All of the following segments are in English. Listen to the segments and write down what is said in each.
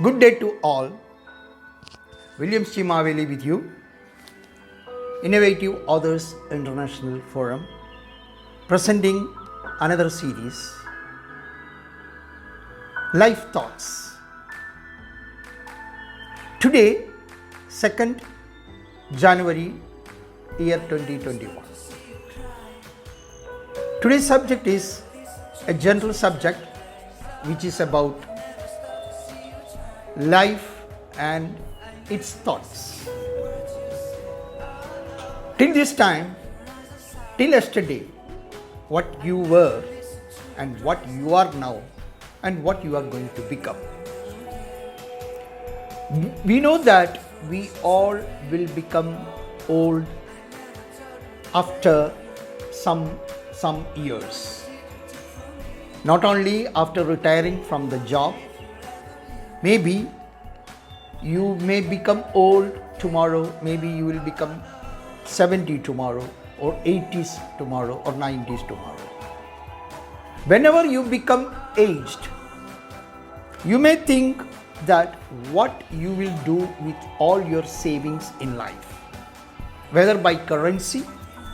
Good day to all. William Chimaveli with you. Innovative Authors International Forum presenting another series, Life Thoughts. Today, 2nd January year 2021. Today's subject is a general subject which is about life and its thoughts. Till this time, till yesterday, what you were and what you are now and what you are going to become. We know that we all will become old after some years. Not only after retiring from the job, maybe you may become old tomorrow, maybe you will become 70 tomorrow or 80s tomorrow or 90s tomorrow. Whenever you become aged, you may think that what you will do with all your savings in life, whether by currency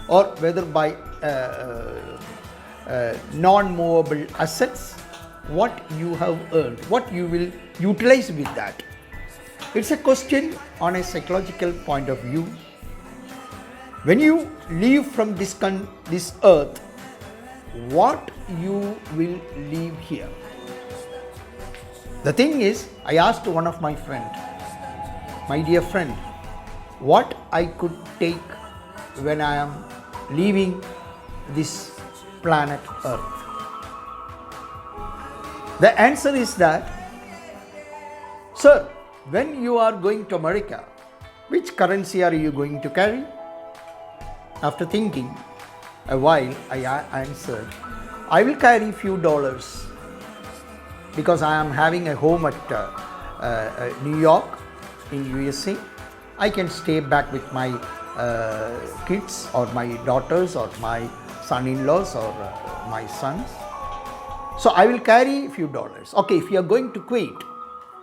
or whether by non-movable assets, what you have earned, what you will utilize with that. It's a question on a psychological point of view. When you leave from this earth, what you will leave here? The thing is, I asked one of my friend, my dear friend, what I could take when I am leaving this planet Earth. The answer is that, sir, when you are going to America, which currency are you going to carry? After thinking a while, I answered, I will carry few dollars because I am having a home at New York in USA. I can stay back with my kids or my daughters or my son-in-laws or my sons. So I will carry few dollars. Okay, if you are going to Kuwait,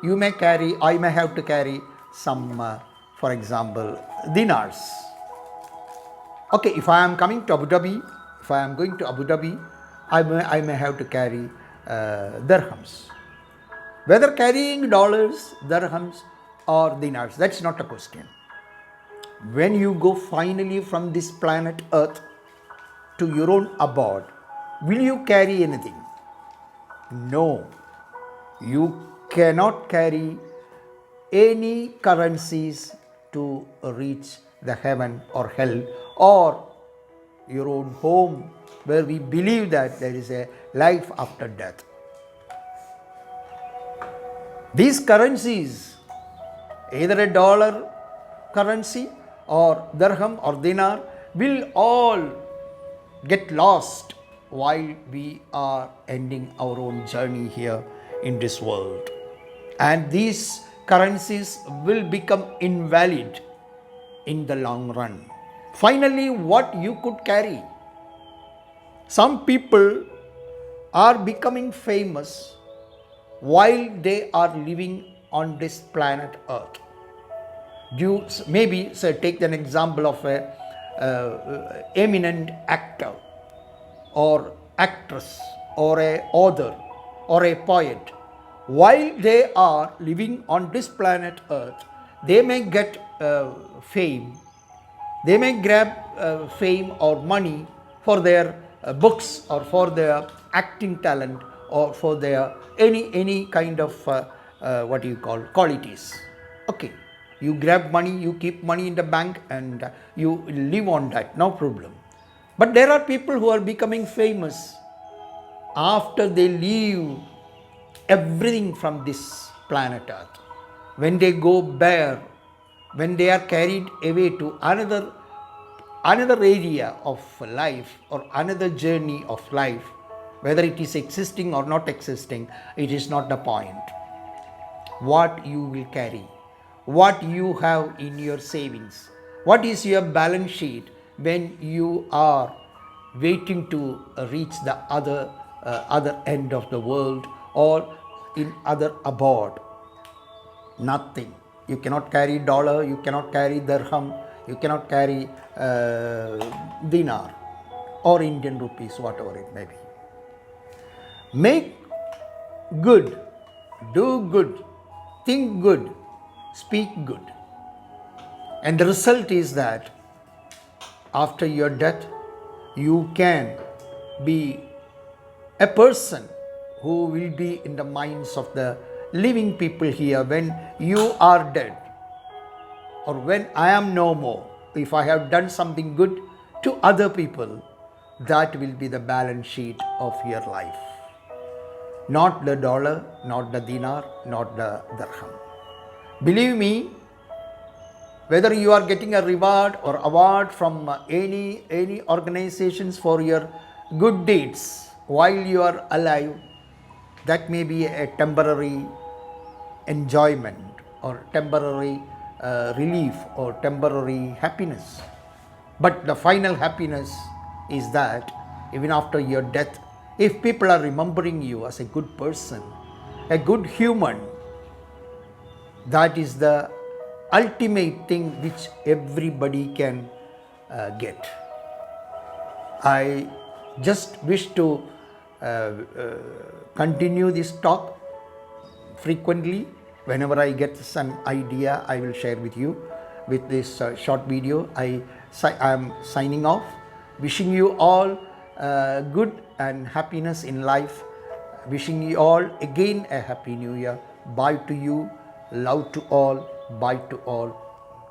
I may have to carry some, for example, dinars. Okay, if I am coming to Abu Dhabi, if I am going to Abu Dhabi, I may have to carry dirhams. Whether carrying dollars, dirhams or dinars, that's not a question. When you go finally from this planet Earth to your own abode, will you carry anything? No. You cannot carry any currencies to reach the heaven or hell or your own home where we believe that there is a life after death. These currencies, either a dollar currency or dirham or dinar, will all get lost while we are ending our own journey here in this world. And these currencies will become invalid in the long run. Finally, what you could carry? Some people are becoming famous while they are living on this planet Earth. Maybe, say, take an example of a eminent actor or actress or a author or a poet. While they are living on this planet Earth, they may get fame. They may grab fame or money for their books or for their acting talent or for their any kind of qualities. Okay, you grab money, you keep money in the bank and you live on that, no problem. But there are people who are becoming famous after they leave everything from this planet Earth. When they go bare, when they are carried away to another area of life or another journey of life, whether it is existing or not existing, it is not the point. What you will carry, what you have in your savings, what is your balance sheet when you are waiting to reach the other end of the world or in other abode. Nothing. You cannot carry dollar, you cannot carry dirham, you cannot carry dinar or Indian rupees, whatever it may be. Make good, do good, think good, speak good. And the result is that after your death, you can be a person who will be in the minds of the living people here when you are dead, or when I am no more. If I have done something good to other people, that will be the balance sheet of your life. Not the dollar, not the dinar, not the dirham. Believe me, whether you are getting a reward or award from any organizations for your good deeds while you are alive, that may be a temporary enjoyment or temporary relief or temporary happiness. But the final happiness is that even after your death, if people are remembering you as a good person, a good human, that is the ultimate thing which everybody can get. I just wish to continue this talk frequently. Whenever I get some idea, I will share with you. With this short video, I am signing off, wishing you all good and happiness in life, wishing you all again a happy new year. Bye to you, love to all, bye to all,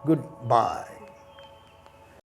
goodbye.